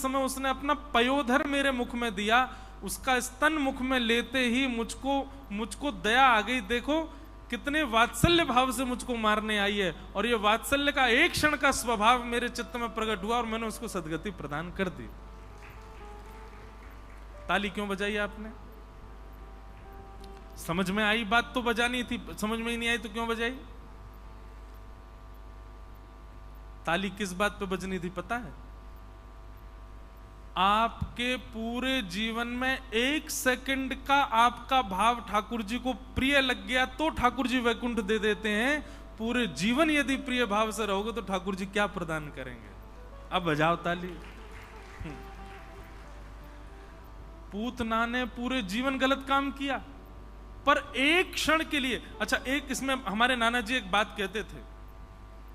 समय उसने अपना पयोधर मेरे मुख में दिया, उसका स्तन मुख में लेते ही मुझको दया आ गई। देखो कितने वात्सल्य भाव से मुझको मारने आई है, और ये वात्सल्य का एक क्षण का स्वभाव मेरे चित्त में प्रकट हुआ और मैंने उसको सद्गति प्रदान कर दी। ताली क्यों बजाई आपने? समझ में आई बात तो बजानी थी, समझ में ही नहीं आई तो क्यों बजाई? ताली किस बात पे बजनी थी पता है? आपके पूरे जीवन में 1 सेकंड का आपका भाव ठाकुर जी को प्रिय लग गया तो ठाकुर जी वैकुंठ दे देते हैं। पूरे जीवन यदि प्रिय भाव से रहोगे तो ठाकुर जी क्या प्रदान करेंगे? अब बजाओ ताली। पूतना ने पूरे जीवन गलत काम किया, पर एक क्षण के लिए। अच्छा, एक इसमें हमारे नाना जी एक बात कहते थे,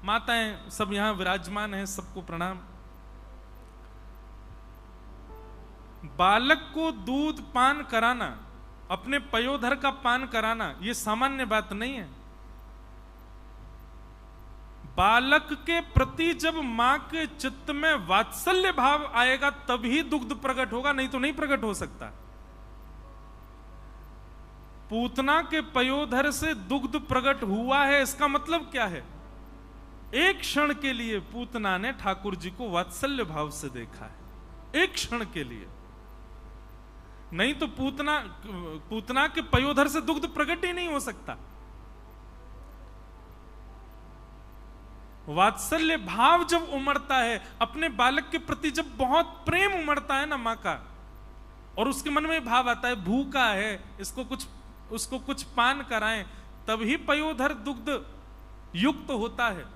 माताएं सब यहां विराजमान हैं, सबको प्रणाम। बालक को दूध पान कराना, अपने पयोधर का पान कराना, यह सामान्य बात नहीं है। बालक के प्रति जब मां के चित्त में वात्सल्य भाव आएगा तभी दुग्ध प्रकट होगा, नहीं तो नहीं प्रकट हो सकता। पूतना के पयोधर से दुग्ध प्रकट हुआ है, इसका मतलब क्या है? एक क्षण के लिए पूतना ने ठाकुर जी को वात्सल्य भाव से देखा है, एक क्षण के लिए। नहीं तो पूतना के पयोधर से दुग्ध प्रकट ही नहीं हो सकता। वात्सल्य भाव जब उमड़ता है, अपने बालक के प्रति जब बहुत प्रेम उमड़ता है ना मां का, और उसके मन में भाव आता है भूखा है, उसको कुछ पान कराएं, तभी पयोधर दुग्ध युक्त होता है।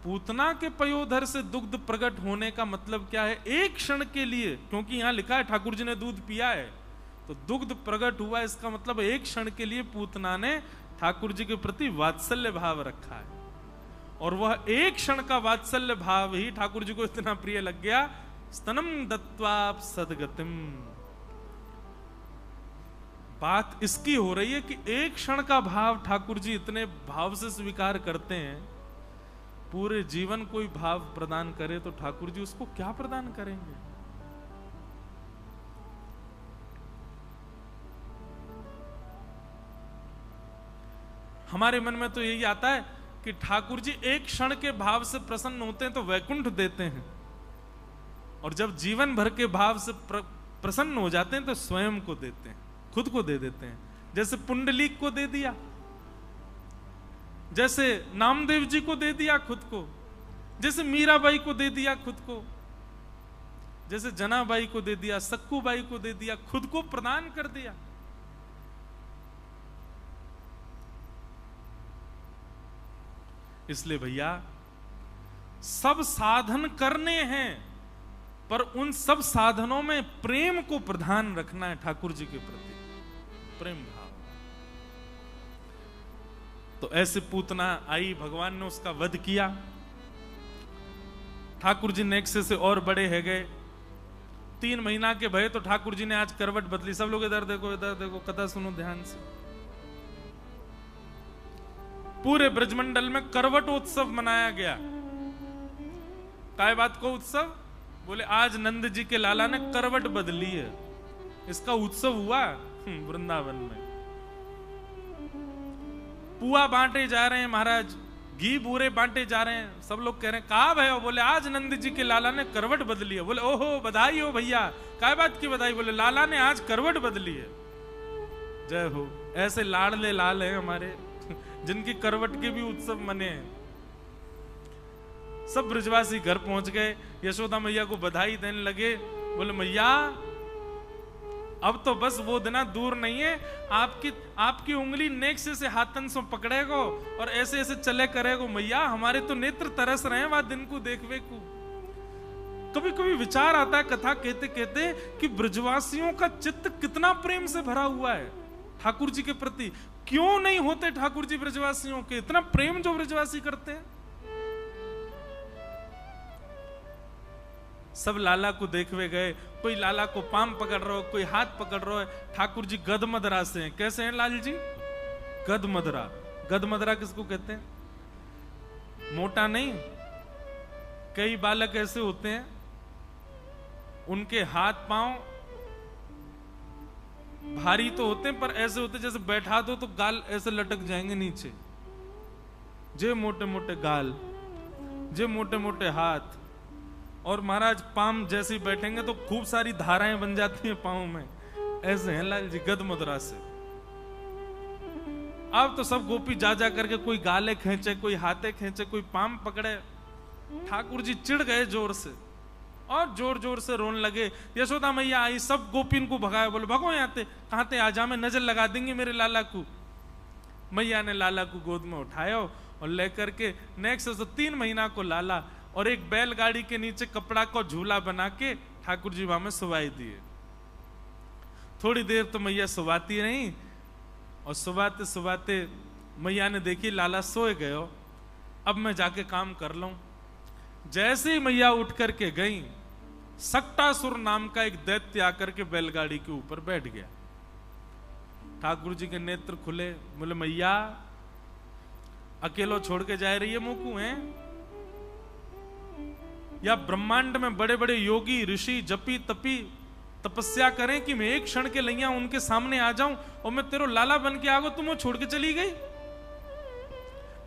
पूतना के पयोधर से दुग्ध प्रकट होने का मतलब क्या है? एक क्षण के लिए, क्योंकि यहां लिखा है ठाकुर जी ने दूध पिया है, तो दुग्ध प्रकट हुआ, इसका मतलब एक क्षण के लिए पूतना ने ठाकुर जी के प्रति वात्सल्य भाव रखा है, और वह एक क्षण का वात्सल्य भाव ही ठाकुर जी को इतना प्रिय लग गया, स्तनम दत्वा सद्गतिम। बात इसकी हो रही है कि एक क्षण का भाव ठाकुर जी इतने भाव से स्वीकार करते हैं, पूरे जीवन कोई भाव प्रदान करे तो ठाकुर जी उसको क्या प्रदान करेंगे? हमारे मन में तो यही आता है कि ठाकुर जी एक क्षण के भाव से प्रसन्न होते हैं तो वैकुंठ देते हैं, और जब जीवन भर के भाव से प्रसन्न हो जाते हैं तो स्वयं को देते हैं, खुद को दे देते हैं। जैसे पुंडलीक को दे दिया, जैसे नामदेव जी को दे दिया खुद को, जैसे मीराबाई को दे दिया खुद को, जैसे जनाबाई को दे दिया, सक्कूबाई को दे दिया, खुद को प्रदान कर दिया। इसलिए भैया सब साधन करने हैं, पर उन सब साधनों में प्रेम को प्रधान रखना है ठाकुर जी के प्रति, प्रेम भाव। तो ऐसे पूतना आई, भगवान ने उसका वध किया। ठाकुर जी नेक्स्ट से और बड़े है गए, 3 महीना के भय तो ठाकुर जी ने आज करवट बदली। सब लोग इधर देखो, इधर देखो, कथा सुनो ध्यान से। पूरे ब्रजमंडल में करवट उत्सव मनाया गया। काय बात को उत्सव? बोले आज नंद जी के लाला ने करवट बदली है, इसका उत्सव हुआ वृंदावन में। पुआ बांटे जा रहे हैं महाराज, घी बूरे बांटे जा रहे हैं, सब लोग कह रहे हैं कहा भाई? बोले आज नंद जी के लाला ने करवट बदली है। बोले ओहो बधाई हो भैया, काय बात की बधाई? बोले लाला ने आज करवट बदली है। जय हो। ऐसे लाडले लाल हैं हमारे जिनकी करवट के भी उत्सव मने हैं। सब ब्रजवासी घर पहुंच गए, यशोदा मैया को बधाई देने लगे। बोले मैया अब तो बस वो दिन दूर नहीं है, आपकी उंगली नेक्स्ट से हाथन से पकड़ेगो और ऐसे ऐसे चले करेगो। मैया हमारे तो नेत्र तरस रहे हैं वह दिन को देखवे को। कभी कभी विचार आता है कथा कहते कहते कि ब्रजवासियों का चित्त कितना प्रेम से भरा हुआ है ठाकुर जी के प्रति। क्यों नहीं होते ठाकुर जी ब्रजवासियों के? इतना प्रेम जो ब्रजवासी करते हैं। सब लाला को देखवे गए, कोई लाला को पाम पकड़ रहा हो, कोई हाथ पकड़ रहा है। ठाकुर जी गदमदरा से हैं। कैसे हैं लाल जी? गदमदरा। गदमदरा किसको कहते हैं? मोटा नहीं, कई बालक ऐसे होते हैं उनके हाथ पांव भारी तो होते हैं, पर ऐसे होते जैसे बैठा दो तो गाल ऐसे लटक जाएंगे नीचे। जे मोटे मोटे गाल, जे मोटे मोटे हाथ, और महाराज पाम जैसे बैठेंगे तो खूब सारी धाराएं बन जाती हैं पांव में। ऐसे हैं लाल जी गद मुद्रा से। अब तो सब गोपी जा जा करके कोई गाले खींचे, कोई हाथे खींचे, कोई पाम पकड़े। ठाकुर जी चिढ़ गए जोर से और जोर जोर से रोने लगे। यशोदा मैया आई, सब गोपीन को भगाए, बोले भगो यहाँ ते, कहाँ ते, आजा में नजर लगा देंगे मेरे लाला को। मैया ने लाला को गोद में उठाया और लेकर के नेक्स्ट से 3 महीना को लाला और एक बैलगाड़ी के नीचे कपड़ा को झूला बना के ठाकुर जी वहां में सुवाई दिए। थोड़ी देर तो मैया सुवाती रही और सुवाते सुवाते मैया ने देखी लाला सोए गए हो, अब मैं जाके काम कर लूं। जैसे ही मैया उठ करके गई, सक्टासुर नाम का एक दैत्य आकर के बैलगाड़ी के ऊपर बैठ गया। ठाकुर जी के नेत्र खुले, बोले मैया अकेलो छोड़ के जा रही है मोकू हैं? या ब्रह्मांड में बड़े बड़े योगी ऋषि जपी तपी तपस्या करें कि मैं एक क्षण के लिए उनके सामने आ जाऊं और मैं तेरो लाला बन के आगो, तुम वो छोड़ के चली गई।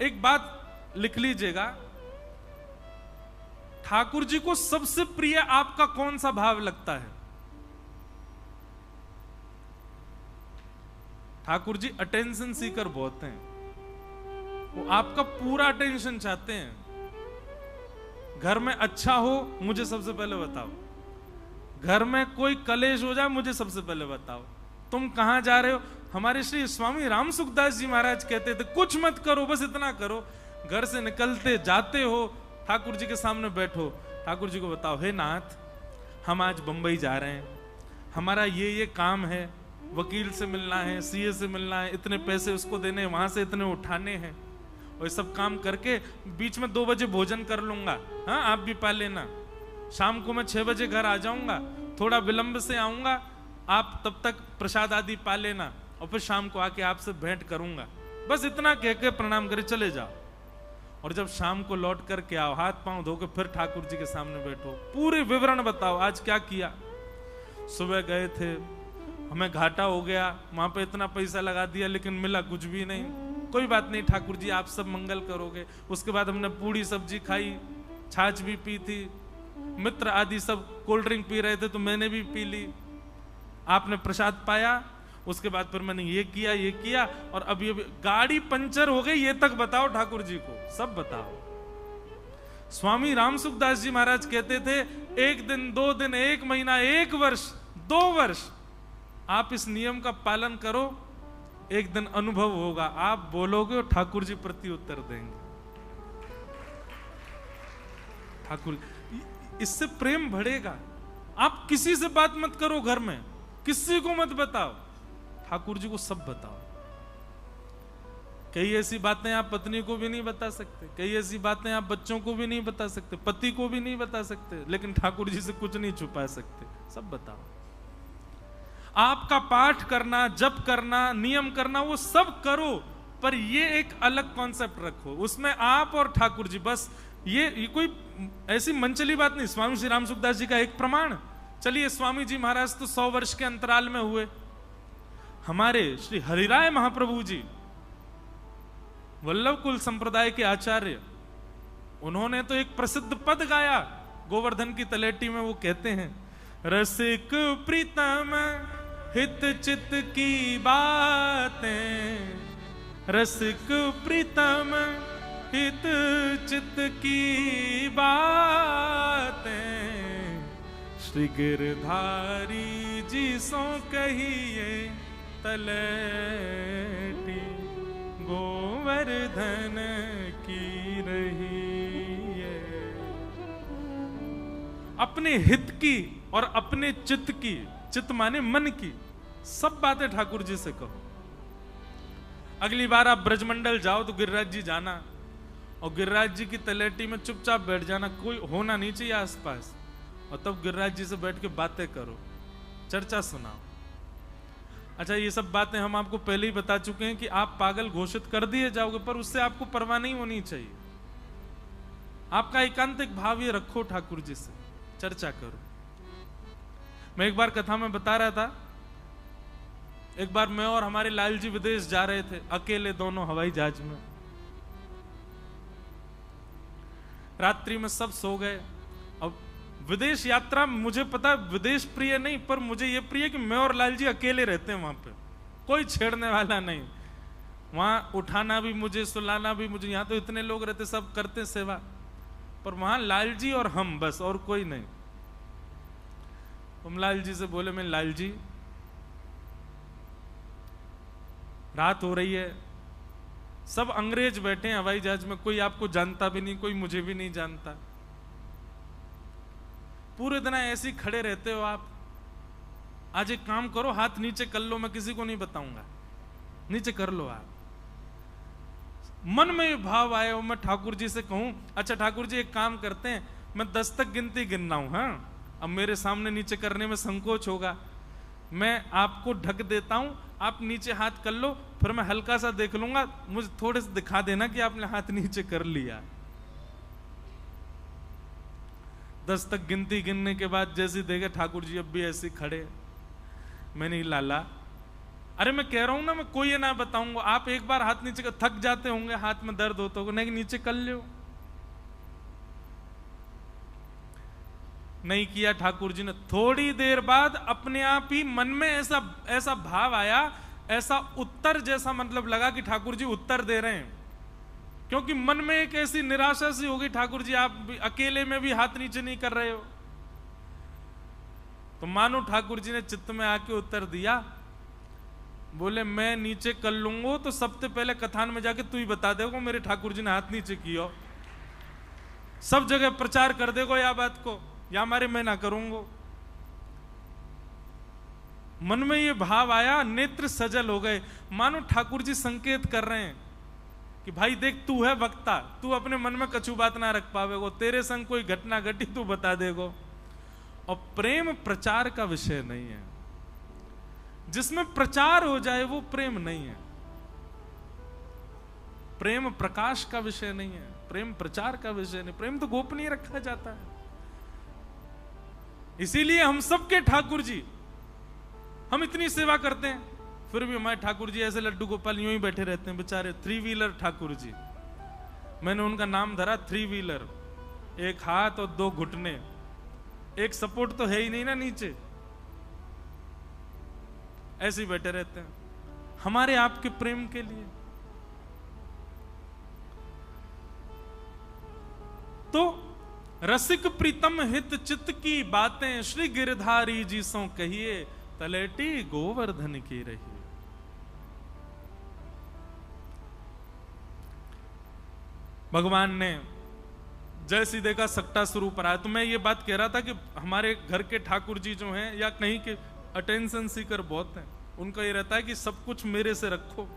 एक बात लिख लीजिएगा, ठाकुर जी को सबसे प्रिय आपका कौन सा भाव लगता है? ठाकुर जी अटेंशन सीकर बहुत हैं, वो आपका पूरा अटेंशन चाहते हैं। घर में अच्छा हो मुझे सबसे पहले बताओ, घर में कोई कलेश हो जाए मुझे सबसे पहले बताओ, तुम कहां जा रहे हो? हमारे श्री स्वामी राम सुखदास जी महाराज कहते थे कुछ मत करो, बस इतना करो, घर से निकलते जाते हो ठाकुर जी के सामने बैठो, ठाकुर जी को बताओ, हे नाथ हम आज बंबई जा रहे हैं, हमारा ये काम है, वकील से मिलना है, सीए से मिलना है, इतने पैसे उसको देने हैं, वहां से इतने उठाने हैं, और ये सब काम करके बीच में 2 बजे भोजन कर लूंगा, हाँ आप भी पा लेना, शाम को मैं 6 बजे घर आ जाऊंगा, थोड़ा विलंब से आऊंगा, आप तब तक प्रसाद आदि पा लेना, और फिर शाम को आके आपसे भेंट करूंगा, बस इतना कह के प्रणाम करे चले जाओ। और जब शाम को लौट करके आओ, हाथ पांव धो के फिर ठाकुर जी के सामने बैठो, पूरे विवरण बताओ आज क्या किया। सुबह गए थे, हमें घाटा हो गया, वहां पे इतना पैसा लगा दिया लेकिन मिला कुछ भी नहीं, कोई बात नहीं ठाकुर जी आप सब मंगल करोगे। उसके बाद हमने पूड़ी सब्जी खाई, छाछ भी पी थी, मित्र आदि सब कोल्ड ड्रिंक पी रहे थे तो मैंने भी पी ली, आपने प्रसाद पाया, उसके बाद फिर मैंने ये किया, और अब ये गाड़ी पंचर हो गई, ये तक बताओ ठाकुर जी को, सब बताओ। स्वामी राम सुखदास जी महाराज कहते थे 1 दिन 2 दिन 1 महीना 1 वर्ष 2 वर्ष आप इस नियम का पालन करो, एक दिन अनुभव होगा, आप बोलोगे और ठाकुर जी प्रति उत्तर देंगे। ठाकुर इससे प्रेम बढ़ेगा। आप किसी से बात मत करो, घर में किसी को मत बताओ, ठाकुर जी को सब बताओ। कई ऐसी बातें आप पत्नी को भी नहीं बता सकते, कई ऐसी बातें आप बच्चों को भी नहीं बता सकते, पति को भी नहीं बता सकते, लेकिन ठाकुर जी से कुछ नहीं छुपा सकते, सब बताओ। आपका पाठ करना, जप करना, नियम करना, वो सब करो, पर ये एक अलग कॉन्सेप्ट रखो, उसमें आप और ठाकुर जी, बस ये कोई ऐसी मनचली बात नहीं। स्वामी श्री राम सुखदास जी का एक प्रमाण, चलिए स्वामी जी महाराज तो 100 वर्ष के अंतराल में हुए, हमारे श्री हरिराय महाप्रभु जी वल्लभ कुल संप्रदाय के आचार्य, उन्होंने तो एक प्रसिद्ध पद गाया गोवर्धन की तलेटी में, वो कहते हैं रसिक प्रीतम हित चित की बातें, रसिक प्रीतम हित चित की बातें, श्री गिरधारी जी सो कहिए तलेटी गोवर्धन की रही है। अपने हित की और अपने चित्त की, चित्त माने मन की, सब बातें ठाकुर जी से कहो। अगली बार आप ब्रजमंडल जाओ तो गिरिराज जी जाना, और गिरिराज जी की तलेटी में चुपचाप बैठ जाना, कोई होना नहीं चाहिए आसपास, और तब गिरिराज जी से बैठ के बातें करो, चर्चा सुनाओ। अच्छा, ये सब बातें हम आपको पहले ही बता चुके हैं कि आप पागल घोषित कर दिए जाओगे, पर उससे आपको परवाह नहीं होनी चाहिए। आपका एकांतिक भाव ये रखो, ठाकुर जी से चर्चा करो। मैं एक बार कथा में बता रहा था, एक बार मैं और हमारे लाल जी विदेश जा रहे थे, अकेले दोनों हवाई जहाज में। रात्रि में सब सो गए। अब विदेश यात्रा, मुझे पता विदेश प्रिय नहीं, पर मुझे यह प्रिय कि मैं और लाल जी अकेले रहते हैं वहां पे, कोई छेड़ने वाला नहीं। वहां उठाना भी मुझे, सुलाना भी मुझे। यहां तो इतने लोग रहते, सब करते सेवा, पर वहां लाल जी और हम बस, और कोई नहीं। हम लाल जी से बोले, मैं लाल जी रात हो रही है, सब अंग्रेज बैठे हैं हवाई जहाज में, कोई आपको जानता भी नहीं, कोई मुझे भी नहीं जानता, पूरे दिन ऐसे ही खड़े रहते हो आप। आज एक काम करो, हाथ नीचे कर लो, मैं किसी को नहीं बताऊंगा, नीचे कर लो आप। मन में ये भाव आए और मैं ठाकुर जी से कहूं, अच्छा ठाकुर जी एक काम करते हैं, मैं 10 तक गिनती गिनना हूं। हाँ, अब मेरे सामने नीचे करने में संकोच होगा, मैं आपको ढक देता हूं, आप नीचे हाथ कर लो, फिर मैं हल्का सा देख लूंगा, मुझे थोड़े से दिखा देना कि आपने हाथ नीचे कर लिया। 10 तक गिनती गिनने के बाद जैसे देखे ठाकुर जी अब भी ऐसे खड़े, मैंने लाला, अरे मैं कह रहा हूं ना, मैं कोई ये ना बताऊंगा, आप एक बार हाथ नीचे कर, थक जाते होंगे, हाथ में दर्द होता होगा, नहीं नीचे कर लो। नहीं किया ठाकुर जी ने। थोड़ी देर बाद अपने आप ही मन में ऐसा ऐसा भाव आया, ऐसा उत्तर जैसा, मतलब लगा कि ठाकुर जी उत्तर दे रहे हैं, क्योंकि मन में एक ऐसी निराशा सी होगी, ठाकुर जी आप अकेले में भी हाथ नीचे नहीं कर रहे हो। तो मानो ठाकुर जी ने चित्त में आके उत्तर दिया, बोले मैं नीचे कर लूंगा तो सबसे पहले कथान में जाके तू ही बता देगो मेरे ठाकुर जी ने हाथ नीचे किया, सब जगह प्रचार कर देगो या बात को, या हमारे मैं ना करूंगा। मन में ये भाव आया, नेत्र सजल हो गए, मानो ठाकुर जी संकेत कर रहे हैं कि भाई देख तू है वक्ता, तू अपने मन में कछु बात ना रख पावेगो, तेरे संग कोई घटना घटी तू बता देगो। और प्रेम प्रचार का विषय नहीं है, जिसमें प्रचार हो जाए वो प्रेम नहीं है। प्रेम प्रकाश का विषय नहीं है, प्रेम प्रचार का विषय नहीं, प्रेम तो गोपनीय रखा जाता है। इसीलिए हम सबके ठाकुर जी, हम इतनी सेवा करते हैं, फिर भी हमारे ठाकुर जी ऐसे लड्डू गोपाल यूं ही बैठे रहते हैं बेचारे, 3 व्हीलर ठाकुर जी। मैंने उनका नाम धरा 3 व्हीलर, एक हाथ और 2 घुटने, एक सपोर्ट तो है ही नहीं ना नीचे, ऐसे ही बैठे रहते हैं हमारे आपके प्रेम के लिए। तो रसिक प्रीतम हित चित्त की बातें श्री गिरधारी जी सो कहिए, तलेटी गोवर्धन की रही। भगवान ने जैसी देखा सक्टासुर ऊपर आया। तो मैं ये बात कह रहा था कि हमारे घर के ठाकुर जी जो हैं, या कहीं के अटेंशन सीकर बहुत हैं, उनका ये रहता है कि सब कुछ मेरे से रखो,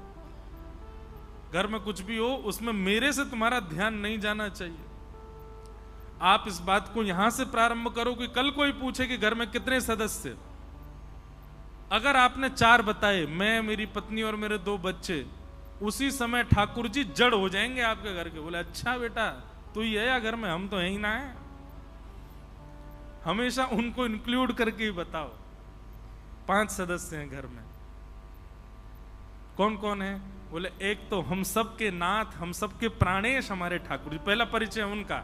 घर में कुछ भी हो उसमें मेरे से तुम्हारा ध्यान नहीं जाना चाहिए। आप इस बात को यहां से प्रारंभ करो कि कल कोई पूछे कि घर में कितने सदस्य, अगर आपने 4 बताए, मैं, मेरी पत्नी और मेरे 2 बच्चे, उसी समय ठाकुर जी जड़ हो जाएंगे आपके घर के। बोले अच्छा बेटा तू ही है या घर में, हम तो है ही ना है। हमेशा उनको इंक्लूड करके ही बताओ। 5 सदस्य हैं घर में, कौन कौन है? बोले एक तो हम सब के नाथ, हम सब के प्राणेश हमारे ठाकुर जी, पहला परिचय उनका,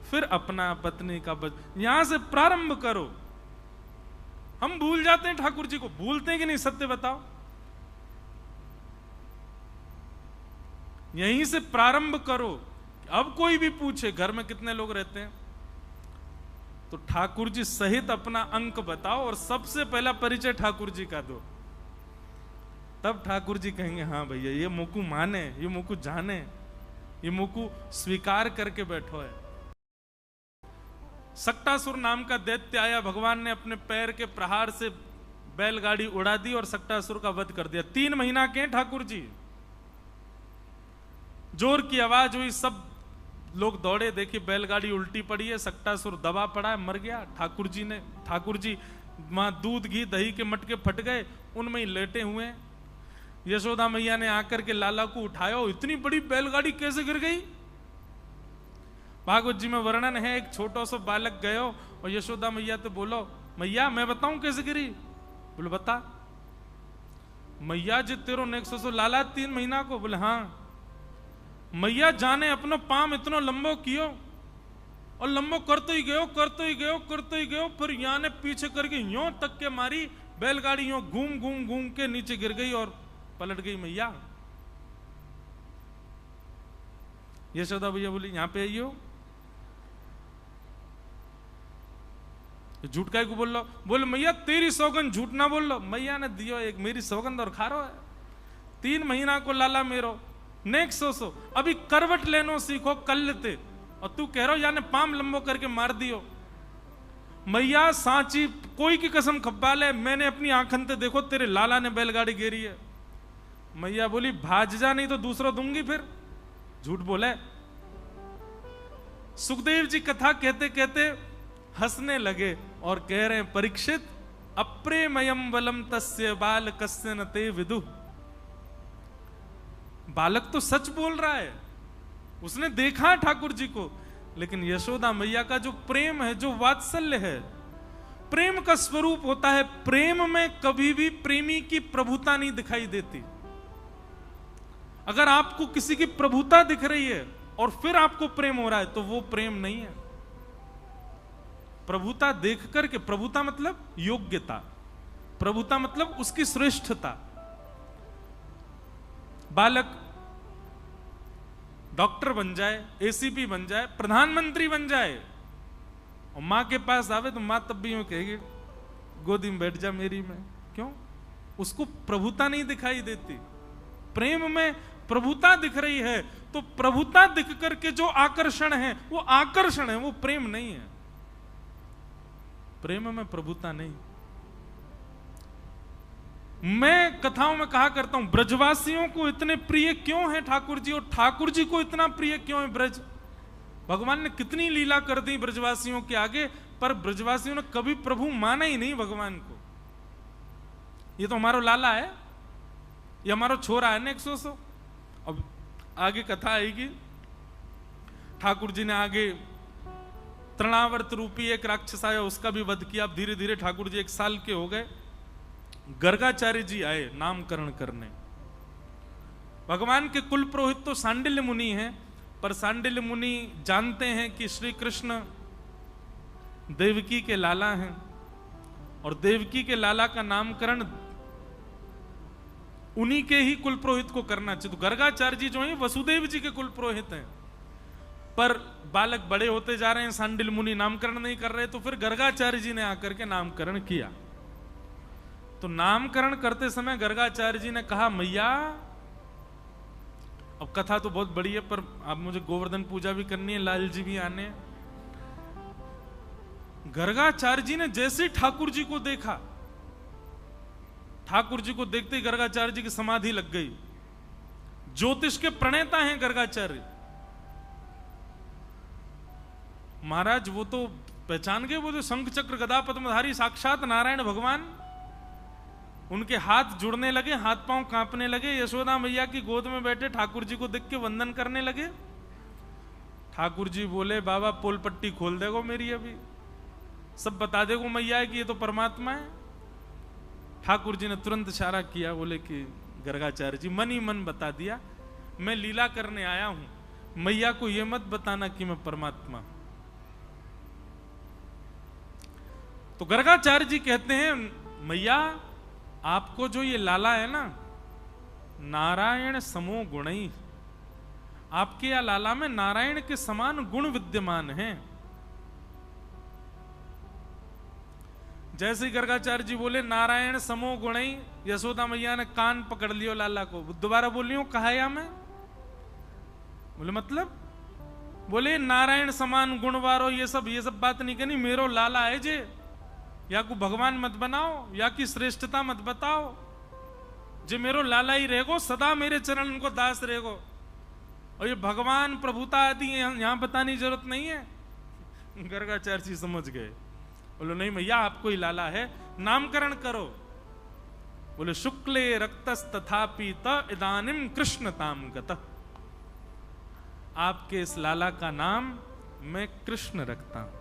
फिर अपना पत्नी का यहां से प्रारंभ करो। हम भूल जाते हैं ठाकुर जी को, भूलते हैं कि नहीं, सत्य बताओ। यहीं से प्रारंभ करो। अब कोई भी पूछे घर में कितने लोग रहते हैं, तो ठाकुर जी सहित अपना अंक बताओ और सबसे पहला परिचय ठाकुर जी का दो। तब ठाकुर जी कहेंगे हाँ भैया ये मुकु माने, ये मुकु जाने, ये मुकु स्वीकार करके बैठो है। सक्टासुर नाम का दैत्य आया, भगवान ने अपने पैर के प्रहार से बैलगाड़ी उड़ा दी और सक्टासुर का वध कर दिया। 3 महीना के ठाकुर जी, जोर की आवाज हुई, सब लोग दौड़े, देखिए बैलगाड़ी उल्टी पड़ी है, सक्टासुर दबा पड़ा है, मर गया। ठाकुर जी वहां दूध घी दही के मटके फट गए, उनमें ही लेटे हुए। यशोदा मैया ने आकर के लाला को उठाया, इतनी बड़ी बैलगाड़ी कैसे गिर गई? भागवत जी में वर्णन है, एक छोटा सा बालक गयो और यशोदा मैया तो बोलो मैया मैं बताऊं कैसे गिरी? बोले बता। मैया जी तेरो नेक्सो सो लाला 3 महीना को? बोले हाँ। मैया जाने अपनो पाम इतनो लंबो कियो और लंबो करते ही गयो फिर यहाँ ने पीछे करके यूं तक के मारी, बैलगाड़ी यूं घूम घूम घूम के नीचे गिर गई और पलट गई मैया। यशोदा भैया बोली यहां पे आइयो, झूठ काय को बोल लो? बोले मैया तेरी सौगंध झूठ ना बोल लो। मैया ने दियो एक मेरी सौगंध और खारो है। 3 महीना को लाला मेरो नेक्स्ट सो अभी करवट लेनो सीखो कल लेते और तू कह रहा याने पाम लंबो करके मार दियो। मैया सांची कोई की कसम खब्बा ले, मैंने अपनी आंखन ते देखो तेरे लाला ने बैलगाड़ी गिरी है। मैया बोली भाज जा नहीं तो दूसरा दूंगी फिर। झूठ बोले। सुखदेव जी कथा कहते कहते हंसने लगे और कह रहे हैं परीक्षित अप्रेमयम बलम तस्य बालकस्य न ते विदु। बालक तो सच बोल रहा है, उसने देखा है ठाकुर जी को, लेकिन यशोदा मैया का जो प्रेम है, जो वात्सल्य है, प्रेम का स्वरूप होता है। प्रेम में कभी भी प्रेमी की प्रभुता नहीं दिखाई देती। अगर आपको किसी की प्रभुता दिख रही है और फिर आपको प्रेम हो रहा है तो वो प्रेम नहीं है। प्रभुता देख करके, प्रभुता मतलब योग्यता, प्रभुता मतलब उसकी श्रेष्ठता। बालक डॉक्टर बन जाए, एसीपी बन जाए, प्रधानमंत्री बन जाए और मां के पास आवे तो मां तब भी यूं कहेगी गोदी में बैठ जा मेरी में। क्यों? उसको प्रभुता नहीं दिखाई देती। प्रेम में प्रभुता दिख रही है तो प्रभुता दिख करके जो आकर्षण है वो आकर्षण है, वो प्रेम नहीं है। प्रेम में प्रभुता नहीं। मैं कथाओं में कहा करता हूं ब्रजवासियों को इतने प्रिय क्यों है ठाकुर जी, और ठाकुर जी को इतना प्रिय क्यों है ब्रज। भगवान ने कितनी लीला कर दी ब्रजवासियों के आगे, पर ब्रजवासियों ने कभी प्रभु माना ही नहीं भगवान को। ये तो हमारा लाला है, ये हमारा छोरा है नेक्स्ट सो। अब आगे कथा आएगी, ठाकुर जी ने आगे तृणावर्त रूपी एक राक्षस आया, उसका भी वध किया। अब धीरे धीरे ठाकुर जी 1 साल के हो गए। गर्गाचार्य जी आए नामकरण करने। भगवान के कुल पुरोहित तो सांडिल्य मुनि हैं, पर सांडिल्य मुनि जानते हैं कि श्री कृष्ण देवकी के लाला हैं और देवकी के लाला का नामकरण उन्हीं के ही कुल पुरोहित को करना चाहिए। तो गर्गाचार्य जी जो हैं वसुदेव जी के कुल पुरोहित हैं, पर बालक बड़े होते जा रहे हैं, सांडिल्य मुनि नामकरण नहीं कर रहे, तो फिर गर्गाचार्य जी ने आकर के नामकरण किया। तो नामकरण करते समय गर्गाचार्य जी ने कहा मैया, अब कथा तो बहुत बड़ी है पर अब मुझे गोवर्धन पूजा भी करनी है, लाल जी भी आने। गर्गाचार्य जी ने जैसे ठाकुर जी को देखा, ठाकुर जी को देखते ही गर्गाचार्य जी की समाधि लग गई। ज्योतिष के प्रणेता हैं गर्गाचार्य महाराज, वो तो पहचान गए, वो जो शंख चक्र गदा पद्मधारी साक्षात नारायण भगवान। उनके हाथ जुड़ने लगे, हाथ पांव कांपने लगे। यशोदा मैया की गोद में बैठे ठाकुर जी को देख के वंदन करने लगे। ठाकुर जी बोले बाबा पोल पट्टी खोल देगो मेरी, अभी सब बता देगो मैया कि ये तो परमात्मा है। ठाकुर जी ने तुरंत इशारा किया, बोले कि गर्गाचार्य जी मन ही मन बता दिया, मैं लीला करने आया हूं, मैया को यह मत बताना कि मैं परमात्मा। तो गर्गाचार्य जी कहते हैं मैया आपको जो ये लाला है ना, नारायण समो गुणई, आपके या लाला में नारायण के समान गुण विद्यमान हैं। जैसे गर्गाचार्य जी बोले नारायण समो गुणई, यशोदा मैया ने कान पकड़ लियो लाला को। दोबारा बोलियो कहा या मैं? बोले मतलब? बोले नारायण समान गुण वारो, ये सब बात नहीं करनी, मेरो लाला है जे, या को भगवान मत बनाओ, या की श्रेष्ठता मत बताओ, जे मेरो लाला ही रहेगो, सदा मेरे चरण उनको दास रहेगो। और ये भगवान प्रभुता आदि यहां बताने की जरूरत नहीं है। गर्गाचार्य जी समझ गए, बोले नहीं भैया आपको ही लाला है, नामकरण करो। बोले शुक्ले रक्तस तथापि त इदानिम कृष्णताम गतः, आपके इस लाला का नाम मैं कृष्ण रखता हूं।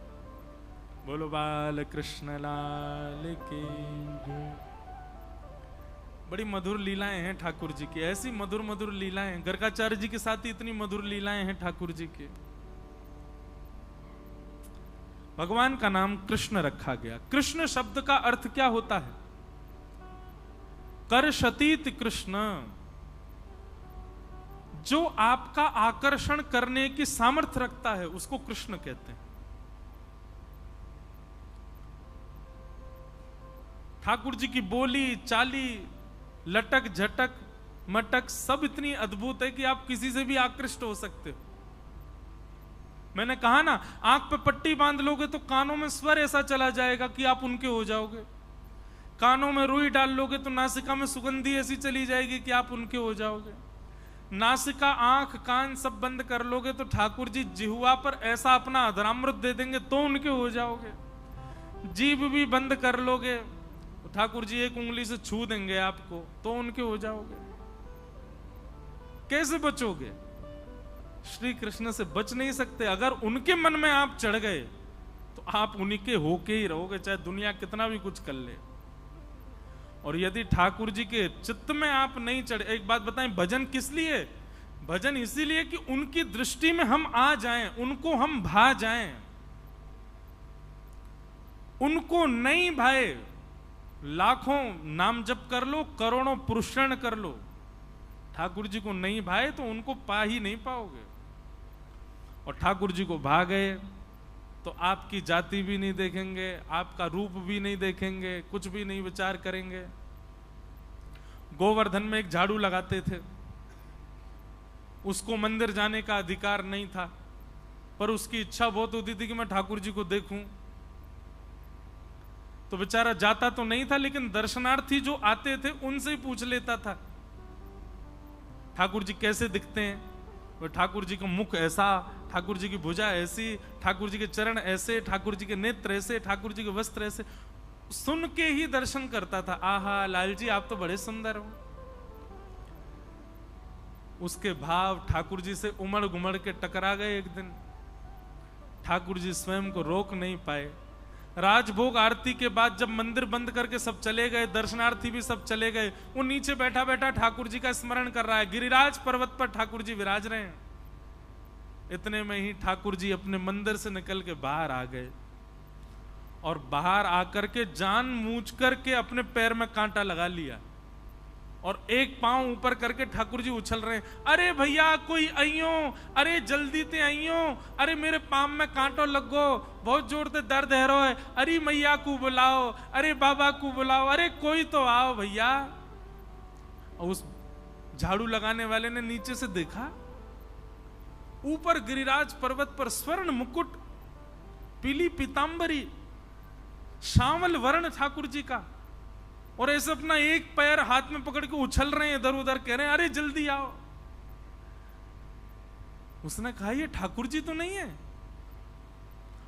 बोलो बाल कृष्ण लाल की। बड़ी मधुर लीलाएं हैं ठाकुर जी की, ऐसी मधुर मधुर लीलाएं। गर्गाचार्य जी के साथ ही इतनी मधुर लीलाएं हैं ठाकुर जी की। भगवान का नाम कृष्ण रखा गया। कृष्ण शब्द का अर्थ क्या होता है? कर्षतीत कृष्ण, जो आपका आकर्षण करने की सामर्थ्य रखता है उसको कृष्ण कहते हैं। ठाकुर जी की बोली चाली, लटक झटक मटक सब इतनी अद्भुत है कि आप किसी से भी आकृष्ट हो सकते हो। मैंने कहा ना, आंख पे पट्टी बांध लोगे तो कानों में स्वर ऐसा चला जाएगा कि आप उनके हो जाओगे। कानों में रुई डाल लोगे तो नासिका में सुगंधी ऐसी चली जाएगी कि आप उनके हो जाओगे। नासिका, आंख, कान सब बंद कर लोगे तो ठाकुर जी जिह्वा पर ऐसा अपना अधरामृत दे देंगे तो उनके हो जाओगे। जीभ भी बंद कर लोगे तो ठाकुर जी एक उंगली से छू देंगे आपको तो उनके हो जाओगे। कैसे बचोगे? श्री कृष्ण से बच नहीं सकते। अगर उनके मन में आप चढ़ गए तो आप उन्हीं के होके ही रहोगे, चाहे दुनिया कितना भी कुछ कर ले। और यदि ठाकुर जी के चित्त में आप नहीं चढ़े, एक बात बताएं, भजन किस लिए? भजन इसीलिए कि उनकी दृष्टि में हम आ जाएं, उनको हम भा जाएं। उनको नहीं भाए, लाखों नाम जप कर लो, करोड़ों पुरुषण कर लो, ठाकुर जी को नहीं भाए तो उनको पा ही नहीं पाओगे। और ठाकुर जी को भा गए तो आपकी जाति भी नहीं देखेंगे, आपका रूप भी नहीं देखेंगे, कुछ भी नहीं विचार करेंगे। गोवर्धन में एक झाड़ू लगाते थे, उसको मंदिर जाने का अधिकार नहीं था, पर उसकी इच्छा बहुत होती थी कि मैं ठाकुर जी को देखूं। तो बेचारा जाता तो नहीं था, लेकिन दर्शनार्थी जो आते थे उनसे ही पूछ लेता था ठाकुर जी कैसे दिखते हैं। वो ठाकुर जी का मुख ऐसा, ठाकुर जी की भुजा ऐसी, ठाकुर जी के चरण ऐसे, ठाकुर जी के नेत्र ऐसे, ठाकुर जी के वस्त्र ऐसे। सुन के ही दर्शन करता था। आहा लाल जी आप तो बड़े सुंदर हो। उसके भाव ठाकुर जी से उमड़ घुमड़ के टकरा गए। एक दिन ठाकुर जी स्वयं को रोक नहीं पाए। राजभोग आरती के बाद जब मंदिर बंद करके सब चले गए, दर्शनार्थी भी सब चले गए, वो नीचे बैठा बैठा ठाकुर जी का स्मरण कर रहा है। गिरिराज पर्वत पर ठाकुर जी विराज रहे हैं। इतने में ही ठाकुर जी अपने मंदिर से निकल के बाहर आ गए और बाहर आकर के जान मूझ करके अपने पैर में कांटा लगा लिया और एक पांव ऊपर करके ठाकुर जी उछल रहे हैं। अरे भैया कोई आइयो, अरे जल्दी ते आइयो, अरे मेरे पांव में कांटो लगो, बहुत जोर से दर्द है रो है, अरे मैया को बुलाओ, अरे बाबा को बुलाओ, अरे कोई तो आओ भैया। और उस झाड़ू लगाने वाले ने नीचे से देखा, ऊपर गिरिराज पर्वत पर स्वर्ण मुकुट, पीली पीतांबरी, श्यामल वर्ण ठाकुर जी का, और ऐसे अपना एक पैर हाथ में पकड़ के उछल रहे हैं इधर उधर, कह रहे हैं अरे जल्दी आओ। उसने कहा ये ठाकुर जी तो नहीं है।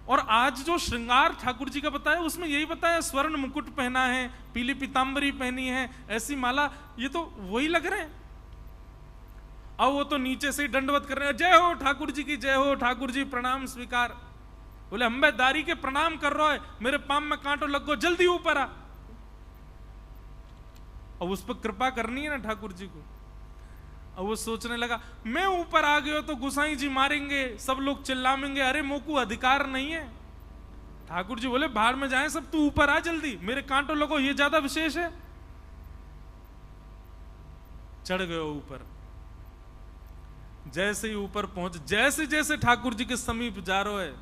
और आज जो श्रृंगार ठाकुर जी का बताया उसमें यही बताया, स्वर्ण मुकुट पहना है, पीली पीतांबरी पहनी है, ऐसी माला, ये तो वही लग रहे हैं। अब वो तो नीचे से ही दंडवत कर रहे हैं, जय हो ठाकुर जी की, जय हो ठाकुर जी, प्रणाम स्वीकार। बोले अंबेदारी के प्रणाम कर रहा है, मेरे पांव में कांटो लग गो, जल्दी ऊपर आ। अब उस पर कृपा करनी है ना ठाकुर जी को। अब वो सोचने लगा मैं ऊपर आ गया तो गुसाई जी मारेंगे, सब लोग चिल्लाएंगे, अरे मोकू अधिकार नहीं है। ठाकुर जी बोले बाहर में जाएं सब, तू ऊपर आ जल्दी, मेरे कांटो लगो, ये ज्यादा विशेष है। चढ़ गए ऊपर। जैसे ही ऊपर पहुंच, जैसे जैसे ठाकुर जी के समीप जा रहे है,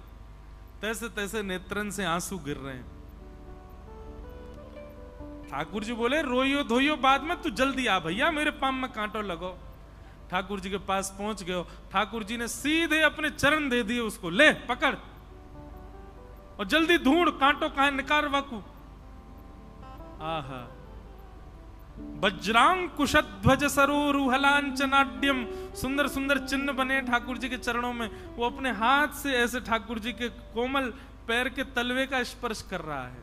तैसे तैसे नेत्रन से आंसू गिर रहे हैं। ठाकुर जी बोले रोइयो धोइयो बाद में, तू जल्दी आ भैया, मेरे पांव में कांटो लगो। ठाकुर जी के पास पहुंच गए। ठाकुर जी ने सीधे अपने चरण दे दिए उसको, ले पकड़ और जल्दी ढूंढ, कांटो कहां निकार वाकू। आहा, वज्रांग कुशध्वज सरोरुहलांचनाड्यम, सुंदर सुंदर चिन्ह बने ठाकुर जी के चरणों में। वो अपने हाथ से ऐसे ठाकुर जी के कोमल पैर के तलवे का स्पर्श कर रहा है।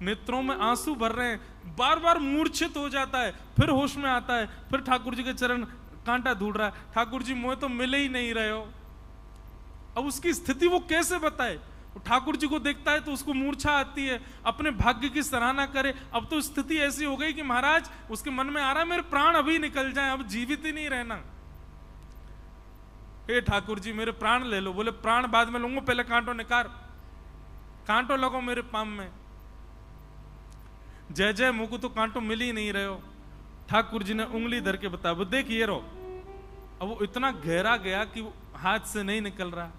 नेत्रों में आंसू भर रहे हैं, बार बार मूर्छित हो जाता है, फिर होश में आता है, फिर ठाकुर जी के चरण कांटा ढूंढ रहा है। ठाकुर जी मुझे तो मिले ही नहीं रहे हो। अब उसकी स्थिति वो कैसे बताए? ठाकुर जी को देखता है तो उसको मूर्छा आती है, अपने भाग्य की सराहना करे। अब तो स्थिति ऐसी हो गई कि महाराज उसके मन में आ रहा है मेरे प्राण अभी निकल जाएं, अब जीवित ही नहीं रहना। हे ठाकुर जी मेरे प्राण ले लो। बोले प्राण बाद में लूंगा, पहले कांटो निकाल, कांटो लगो मेरे पाम में। जय जय मुंह को तो कांटो मिल ही नहीं रहे हो। ठाकुर जी ने उंगली धर के बताया, वो देख ये रो। अब वो इतना गहरा गया कि वो हाथ से नहीं निकल रहा।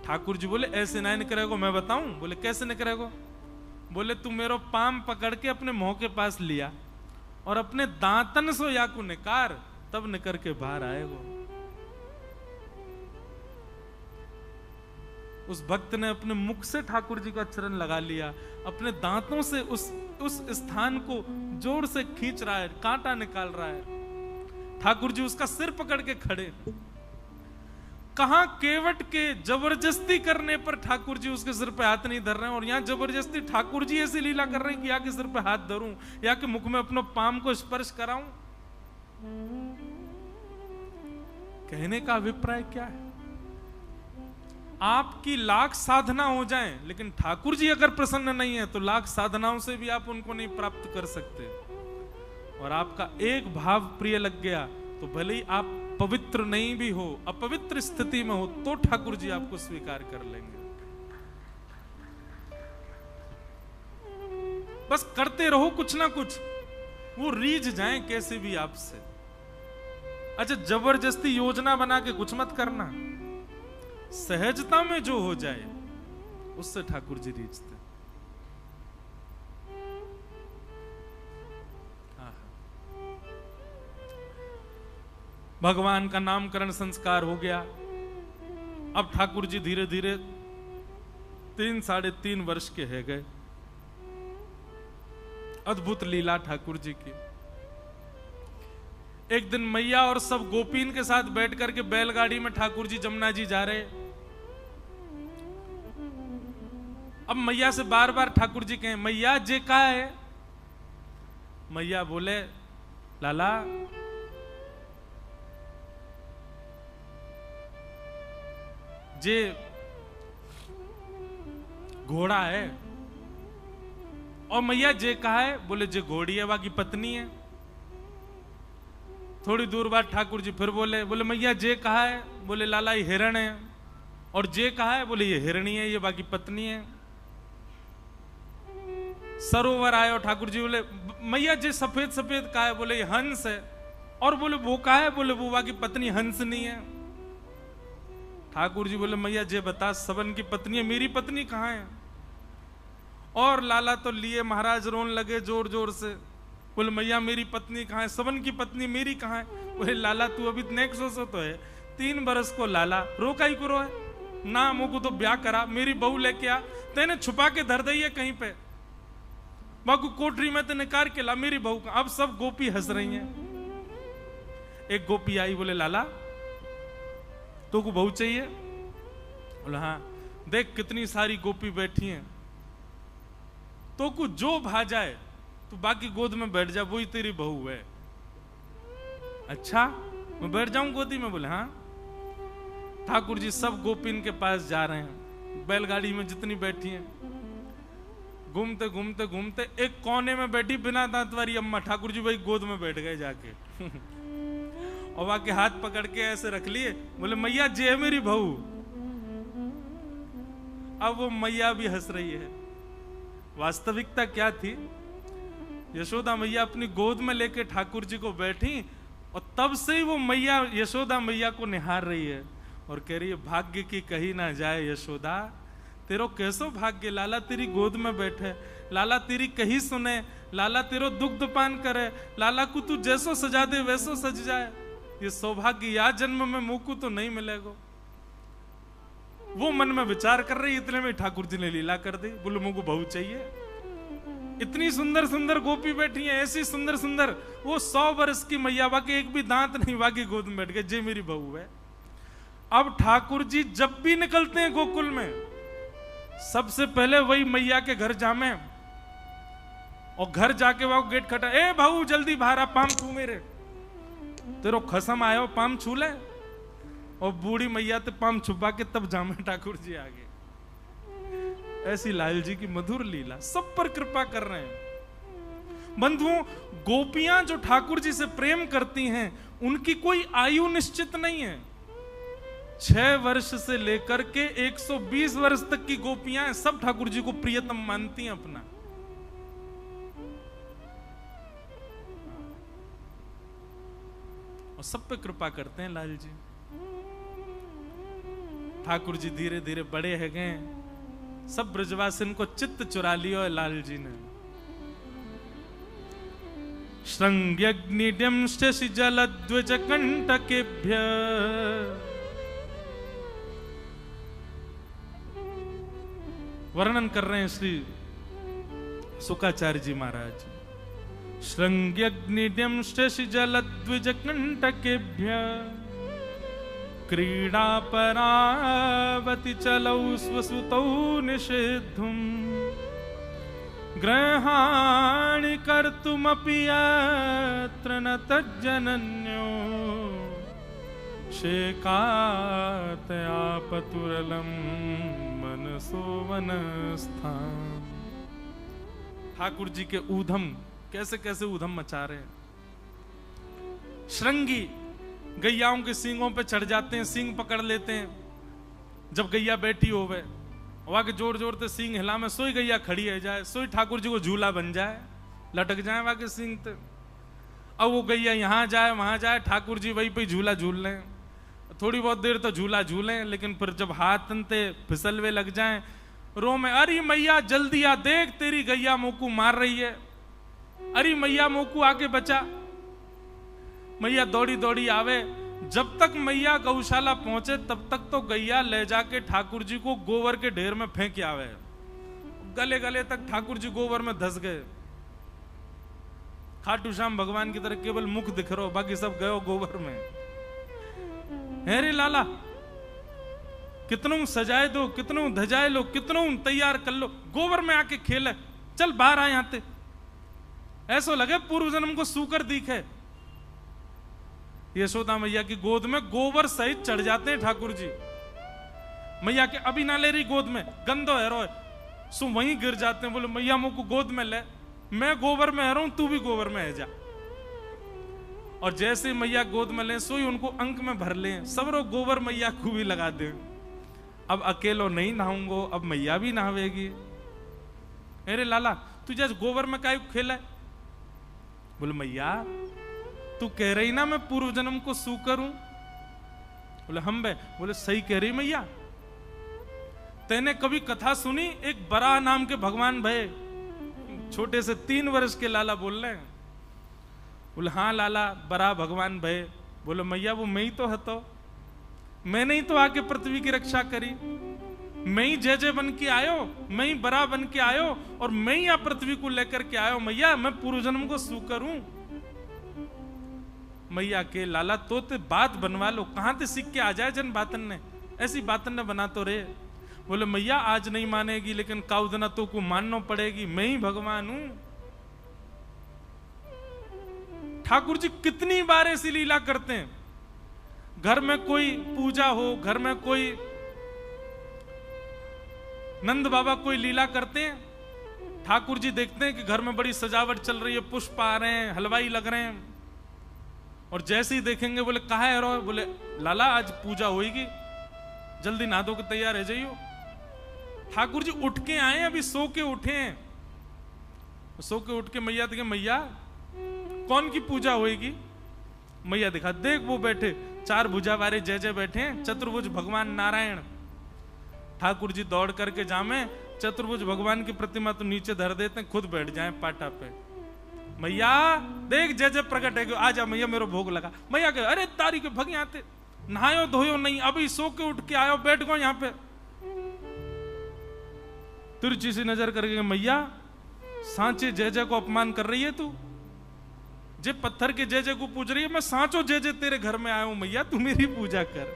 ठाकुर जी बोले ऐसे नहीं निकलेगा, मैं बताऊं? बोले कैसे निकलेगा? बोले तू मेरा पाम पकड़ के अपने मुंह के पास लिया और अपने दांतन सो या को निकार, तब निकर के बाहर आएगा। उस भक्त ने अपने मुख से ठाकुर जी का चरण लगा लिया, अपने दांतों से उस स्थान को जोर से खींच रहा है, कांटा निकाल रहा है। ठाकुर जी उसका सिर पकड़ के खड़े। कहां केवट के जबरदस्ती करने पर ठाकुर जी उसके सिर पे हाथ नहीं धर रहे हैं, और यहां जबरदस्ती ठाकुर जी ऐसी लीला कर रहे हैं कि या के सिर पे हाथ धरूं या के मुख में अपने पाम को स्पर्श कराऊं। कहने का अभिप्राय क्या है? आपकी लाख साधना हो जाएं, लेकिन ठाकुर जी अगर प्रसन्न नहीं है तो लाख साधनाओं से भी आप उनको नहीं प्राप्त कर सकते। और आपका एक भाव प्रिय लग गया तो भले ही आप पवित्र नहीं भी हो, अपवित्र स्थिति में हो, तो ठाकुर जी आपको स्वीकार कर लेंगे। बस करते रहो कुछ ना कुछ, वो रीझ जाएं कैसे भी आपसे। अच्छा जबरदस्ती योजना बना के कुछ मत करना, सहजता में जो हो जाए उससे ठाकुर जी रीझते। भगवान का नामकरण संस्कार हो गया। अब ठाकुर जी धीरे धीरे 3-3.5 वर्ष के है गए। अद्भुत लीला ठाकुर जी की। एक दिन मैया और सब गोपीन के साथ बैठ करके बैलगाड़ी में ठाकुर जी जमुना जी जा रहे। अब मैया से बार बार ठाकुर जी कहें मैया जे का है। मैया बोले लाला जे घोड़ा है। और मैया जे कहा है? बोले जे घोड़ी है वहां की पत्नी है। थोड़ी दूर बाद ठाकुर जी फिर बोले मैया जे कहा है? बोले लाला ये हिरण है। और जे कहा है? बोले ये हिरणी है, ये बाकी पत्नी है। सरोवर आयो, ठाकुर जी बोले मैया जे सफेद सफेद कहा है? बोले ये हंस है। और बोले वो कहा है? बोले वो बाकी पत्नी हंस नहीं है। ठाकुर जी बोले मैया जे बता सबन की पत्नी है, मेरी पत्नी कहां है? और लाला तो लिए महाराज रोन लगे जोर जोर से। बोले मैया मेरी पत्नी कहां है? सबन की पत्नी मेरी कहां है? बोले लाला तू अभी नेक्सो सो तो है 3 बरस को लाला रोका ही करो है ना, मुझको तो ब्याह करा, मेरी बहू लेके आ, तेने छुपा के धर दी है कहीं पे, बाकू कोठरी में तेने कार के ला मेरी बहू का। अब सब गोपी हंस रही हैं। एक गोपी आई, बोले लाला तो को बहू चाहिए? बोला हाँ। देख कितनी सारी गोपी बैठी हैं, तो को जो भा जाए तो बाकी गोद में बैठ जा, वही तेरी बहू है। अच्छा मैं बैठ जाऊं गोदी में? बोले हाँ। ठाकुर जी सब गोपीन के पास जा रहे हैं, बैलगाड़ी में जितनी बैठी हैं। घूमते घूमते घूमते एक कोने में बैठी बिना दांत वाली अम्मा, ठाकुर जी वही गोद में बैठ गए जाके। और वहां के हाथ पकड़ के ऐसे रख लिए। बोले मैया जे है मेरी बहू। अब वो मैया भी हंस रही है। वास्तविकता क्या थी? यशोदा मैया अपनी गोद में लेके ठाकुर जी को बैठी और तब से ही वो मैया यशोदा मैया को निहार रही है और कह रही है भाग्य की कही ना जाए यशोदा, तेरो कैसो भाग्य, लाला तेरी गोद में बैठे, लाला तेरी कही सुने, लाला तेरो दुग्ध पान करे, लाला को तू जैसो सजा दे वैसो सज जाए। ये सौभाग्य या जन्म में मुंह को तो नहीं मिलेगा। वो मन में विचार कर रही, इतने में ठाकुर जी ने लीला कर दी। बोले मुझको बहू चाहिए। इतनी सुंदर सुंदर गोपी बैठी है, ऐसी सुंदर सुंदर। वो 100 वर्ष की मैया, बाकी एक भी दांत नहीं, बाकी गोद में बैठ गए, जे मेरी बहू है। अब ठाकुर जी जब भी निकलते हैं गोकुल में, सबसे पहले वही मैया के घर जामे और घर जाके वहां गेट खटा, ए भाऊ जल्दी बाहर आ, पाम छू मेरे, तेरो खसम आयो, पाम छू ले। और बूढ़ी मैया तो पाम छुपा के तब जामे ठाकुर जी आगे। ऐसी लाल जी की मधुर लीला, सब पर कृपा कर रहे हैं। बंधुओं, गोपियां जो ठाकुर जी से प्रेम करती हैं, उनकी कोई आयु निश्चित नहीं है। 6 वर्ष से लेकर के 120 वर्ष तक की गोपियां सब ठाकुर जी को प्रियतम मानती हैं अपना। और सब पे कृपा करते हैं लाल जी। ठाकुर जी धीरे धीरे बड़े है गए, सब ब्रजवासिन को चित्त चुरा लिया है लाल जी ने। श्रृंग्यग्निड्यंश्च जलद्विज कंटकेभ्य वर्णन कर रहे हैं श्री शुकाचार्य जी महाराज। श्रृंग्यग्निड्यंश्च जलद्विज कंटकेभ्य क्रीडा परावति चलौ स्वसुतौ निषेद्धुम् ग्रहाणि कर्तुमपि यत्र न तज्जनन्यो शेकातयापतुरलं मनसो वनस्थान। ठाकुर जी के ऊधम कैसे कैसे ऊधम मचा रहे हैं। श्रृंगी गैयाओं के सींगों पे चढ़ जाते हैं, सींग पकड़ लेते हैं। जब गैया बैठी होवे वहां के जोर जोर से सींग हिला में सोई गैया खड़ी है जाए, सोई ठाकुर जी को झूला बन जाए, लटक जाए वहां के सींग ते। अब वो गैया यहाँ जाए वहां जाए, ठाकुर जी वहीं पे झूला झूल लें। थोड़ी बहुत देर तो झूला झूलें, लेकिन फिर जब हाथ तनते फिसलवे लग जाएं, रो में अरे मैया जल्दी आ, देख तेरी गैया मोकू मार रही है, अरे मैया मोकू आके बचा। मैया दौड़ी दौड़ी आवे। जब तक मैया गौशाला पहुंचे तब तक तो गैया ले जाके ठाकुर जी को गोबर के ढेर में फेंक आवे। गले गले तक ठाकुर जी गोबर में धस गए। खाटू श्याम भगवान की तरह केवल मुख दिख रहा, बाकी सब गयो गोबर में। हेरे लाला कितनों सजाए दो, कितनों धजाए लो, कितनों तैयार कर लो, गोबर में आके खेले, चल बाहर आए आते। ऐसा लगे पूर्व जन्म को सूकर दिखे। यशोदा मैया की गोद में गोबर सहित चढ़ जाते हैं ठाकुर जी। मैया के अभी ना ले रही गोद में, गंदो है रो सो वहीं गिर जाते हैं। बोले मैया मुझको गोद में ले, मैं गोबर में रहा हूं, तू भी गोबर में है जा। और जैसे मैया गोद में ले सोई उनको अंक में भर ले, सब रो गोबर मैया को भी लगा दे। अब अकेलो नहीं नहाऊंगो, अब मैया भी नहावेगी। अरे लाला तू जैसे गोबर में काहे खेला है? बोले मैया तू कह रही ना मैं पूर्व जन्म को सूकर हूं। बोले हम बे। बोले सही कह रही मैया। तेने कभी कथा सुनी? एक बराह नाम के भगवान भय, छोटे से 3 वर्ष के लाला बोल रहे हैं। बोले हाँ लाला बराह भगवान भय। बोले मैया वो मैं ही तो हतो, मैंने ही तो आके पृथ्वी की रक्षा करी, मैं ही जय जय बन के आयो, मैं ही बराह बन के आयो और मैं ही यहाँ पृथ्वी को लेकर के आयो। मैया मैं पूर्व जन्म को सूकर हूं। मैया के लाला तो ते बात बनवा लो, कहां ते सीख के आ जाए जन बातन ने, ऐसी बातन ने बना तो रे। बोले मैया आज नहीं मानेगी लेकिन काउदना तो को मानना पड़ेगी, मैं ही भगवान हूं। ठाकुर जी कितनी बार ऐसी लीला करते हैं। घर में कोई पूजा हो, घर में कोई नंद बाबा कोई लीला करते हैं, ठाकुर जी देखते हैं कि घर में बड़ी सजावट चल रही है, पुष्प आ रहे हैं, हलवाई लग रहे हैं, और जैसे ही देखेंगे बोले कहा है रो? बोले लाला आज पूजा होगी, जल्दी नहा धो के तैयार रह जाइयो। ठाकुर जी उठ के आए, अभी सो के उठे हैं। सो के उठ के मैया देखे, मैया कौन की पूजा होगी? मैया दिखा, देख वो बैठे 4 भुजा वाले जय जय बैठे हैं, चतुर्भुज भगवान नारायण। ठाकुर जी दौड़ करके जामे, चतुर्भुज भगवान की प्रतिमा तो नीचे धर देते हैं, खुद बैठ जाए पाटा पे। मैया देख जय जय प्रकट है, आजा मैया मेरा भोग लगा। मैया कहे अरे तारी के भग आते, नहायो धोयो नहीं, अभी सो के उठ के आयो, बैठ गो यहाँ पे। तिरछी सी नजर करके, मैया सांचे जय जय को अपमान कर रही है तू, जे पत्थर के जय जय को पूज रही है, मैं सांचो जय जय तेरे घर में आया हूं, मैया तू मेरी पूजा कर।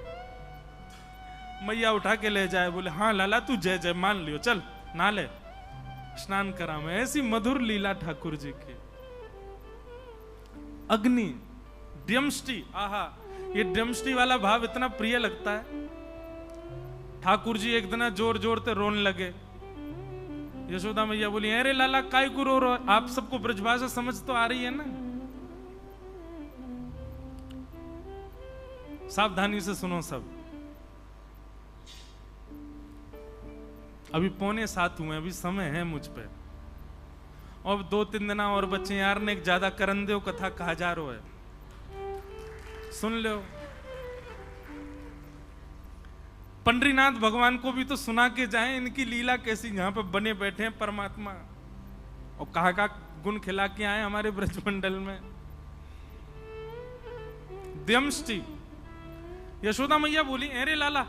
मैया उठा के ले जाए। बोले हाँ लाला तू जय जय मान लियो, चल ना ले स्नान करा मैं। ऐसी मधुर लीला ठाकुर जी की। अग्नि ड्यमष्टि, आहा ये ड्यमष्टि वाला भाव इतना प्रिय लगता है। ठाकुर जी एक दिन जोर जोर से रोने लगे, यशोदा मैया बोली, अरे लाला काय को रो रहे हो? आप सबको ब्रजभाषा समझ तो आ रही है ना? सावधानी से सुनो सब। अभी 6:45 हुए, अभी समय है मुझ पे, और 2-3 दिन और बच्चे यार ने एक ज्यादा करन दो कथा कहा जा रहा है, सुन लो। पंडरीनाथ भगवान को भी तो सुना के जाएं इनकी लीला कैसी, यहाँ पे बने बैठे हैं परमात्मा, और कहा का गुण खिला के आए हमारे ब्रजमंडल में। द्यमष्टि यशोदा मैया बोली, अरे लाला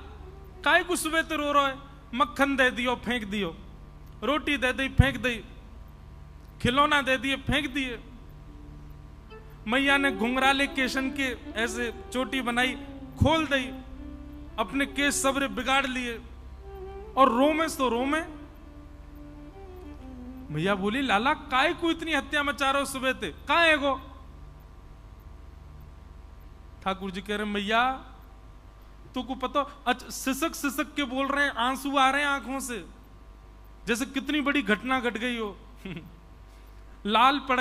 काय को सुबह तो रो रहा है? मक्खन दे दियो फेंक दियो, रोटी दे दी फेंक दी, खिलौना दे दिए फेंक दिए। मैया ने घुंघराले केशन के ऐसे चोटी बनाई, खोल दी, अपने केस सबरे बिगाड़ लिए, और रोमे तो रोमे। मैया बोली, लाला काय को इतनी हत्या मचा रहे हो सुबह थे, कहां है गो? ठाकुर जी कह रहे, मैया तू को पता, अच्छा सिसक सिसक के बोल रहे हैं, आंसू आ रहे हैं आंखों से, जैसे कितनी बड़ी घटना घट गई हो। लाल पड़ गए।